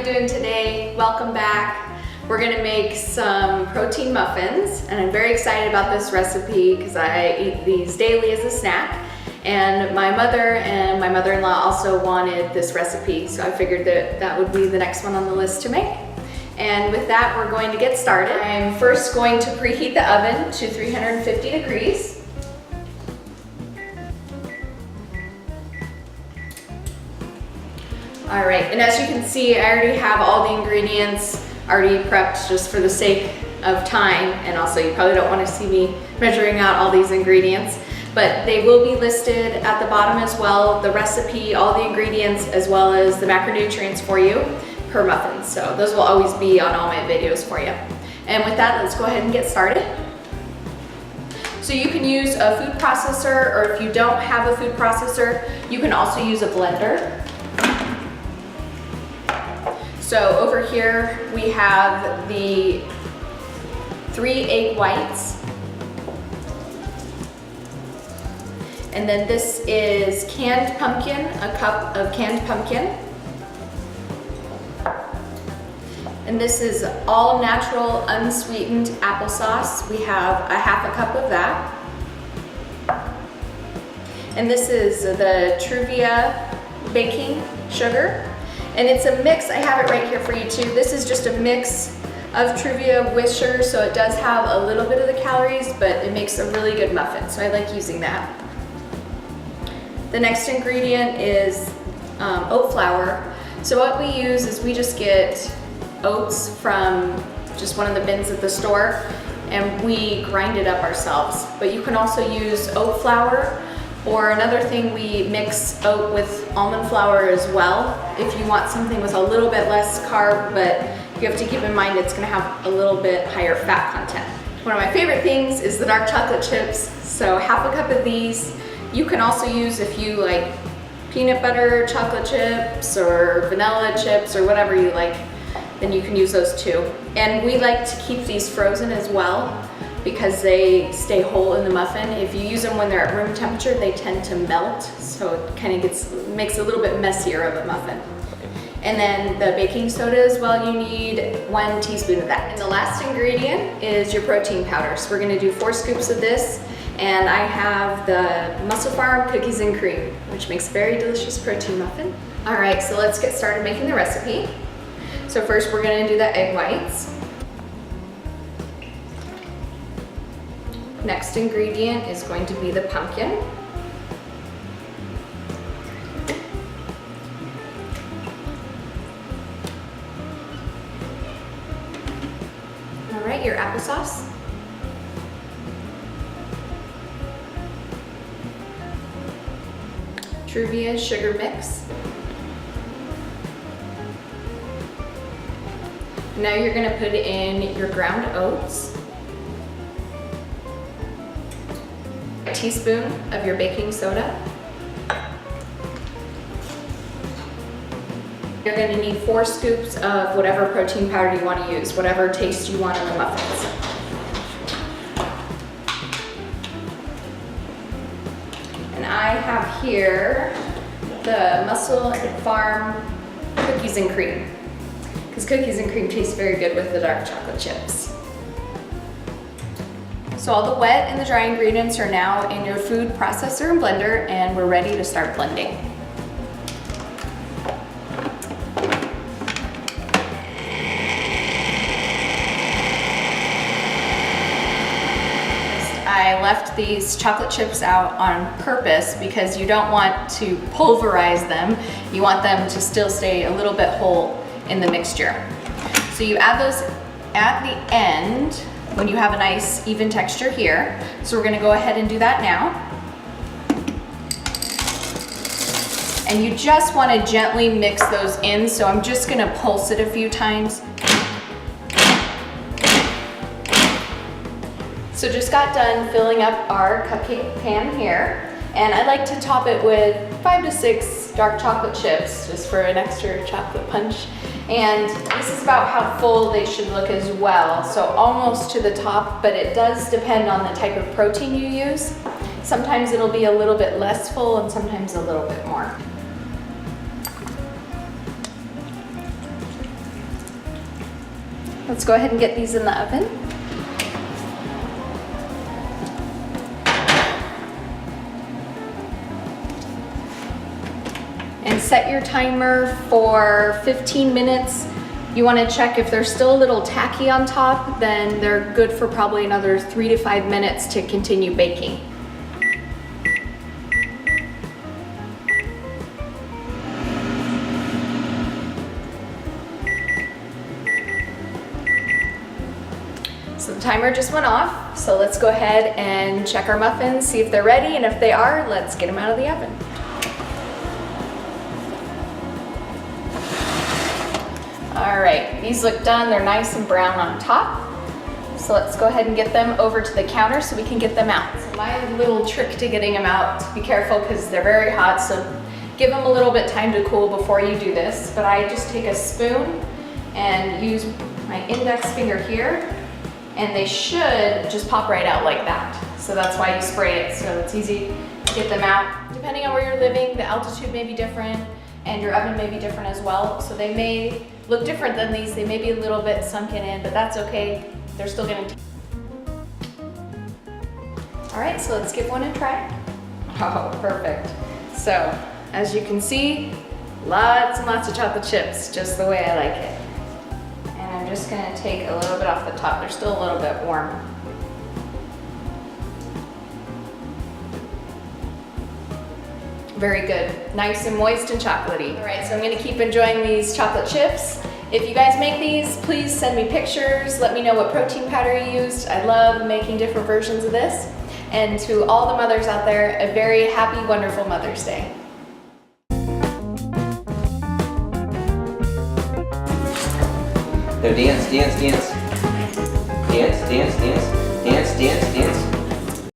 you doing today? Welcome back. We're gonna make some protein muffins, and I'm very excited about this recipe because I eat these daily as a snack. And my mother and my mother-in-law also wanted this recipe, so I figured that that would be the next one on the list to make. And with that, we're going to get started. I'm first going to preheat the oven to 350 degrees. All right, and as you can see, I already have all the ingredients already prepped just for the sake of time, and also you probably don't want to see me measuring out all these ingredients, but they will be listed at the bottom as well, the recipe, all the ingredients, as well as the macronutrients for you per muffin. So those will always be on all my videos for you. And with that, let's go ahead and get started. So you can use a food processor, or if you don't have a food processor, you can also use a blender. So over here we have the 3 egg whites. And then this is canned pumpkin, a cup of canned pumpkin. And this is all natural unsweetened applesauce. We have a ½ cup of that. And this is the Truvia baking sugar. And it's a mix, I have it right here for you too. This is just a mix of Truvia with sugar, so it does have a little bit of the calories, but it makes a really good muffin, so I like using that. The next ingredient is oat flour. So what we use is we just get oats from just one of the bins at the store, and we grind it up ourselves. But you can also use oat flour, or another thing, we mix oat with almond flour as well if you want something with a little bit less carb, but you have to keep in mind it's going to have a little bit higher fat content. One of my favorite things is the dark chocolate chips, so ½ a cup of these. You can also use, if you like peanut butter chocolate chips or vanilla chips or whatever you like, then you can use those too. And we like to keep these frozen as well because they stay whole in the muffin. If you use them when they're at room temperature, they tend to melt, so it kind of makes a little bit messier of a muffin. And then the baking soda as well, you need 1 teaspoon of that. And the last ingredient is your protein powder. So we're gonna do 4 scoops of this, and I have the Muscle Farm cookies and cream, which makes a very delicious protein muffin. All right, so let's get started making the recipe. So first we're gonna do the egg whites. Next ingredient is going to be the pumpkin. All right, your applesauce. Truvia sugar mix. Now you're gonna put in your ground oats. A teaspoon of your baking soda. You're going to need 4 scoops of whatever protein powder you want to use, whatever taste you want in the muffins. And I have here the Muscle Farm cookies and cream, because cookies and cream taste very good with the dark chocolate chips. So all the wet and the dry ingredients are now in your food processor and blender, and we're ready to start blending. I left these chocolate chips out on purpose because you don't want to pulverize them. You want them to still stay a little bit whole in the mixture. So you add those at the end when you have a nice even texture here. So we're gonna go ahead and do that now. And you just wanna gently mix those in, so I'm just gonna pulse it a few times. So just got done filling up our cupcake pan here, and I like to top it with 5 to 6 dark chocolate chips, just for an extra chocolate punch. And this is about how full they should look as well. So almost to the top, but it does depend on the type of protein you use. Sometimes it'll be a little bit less full and sometimes a little bit more. let's go ahead and get these in the oven. And set your timer for 15 minutes. You want to check if they're still a little tacky on top, then they're good for probably another 3 to 5 minutes to continue baking. So the timer just went off, so let's go ahead and check our muffins, see if they're ready, and if they are, let's get them out of the oven. All right, these look done. They're nice and brown on top. So let's go ahead and get them over to the counter so we can get them out. So my little trick to getting them out, be careful because they're very hot, so give them a little bit time to cool before you do this. But I just take a spoon and use my index finger here, and they should just pop right out like that. So that's why you spray it, so it's easy to get them out. Depending on where you're living, the altitude may be different, and your oven may be different as well. So they may look different than these. They may be a little bit sunken in, but that's okay. They're still gonna. All right, so let's give one a try. Oh, perfect. So, as you can see, lots and lots of chocolate chips, just the way I like it. And I'm just gonna take a little bit off the top. They're still a little bit warm. Very good, nice and moist and chocolatey. All right, so I'm gonna keep enjoying these chocolate chips. If you guys make these, please send me pictures. Let me know what protein powder you used. I love making different versions of this. And to all the mothers out there, a very happy, wonderful Mother's Day. Now dance, dance, dance. Dance, dance, dance. Dance, dance, dance.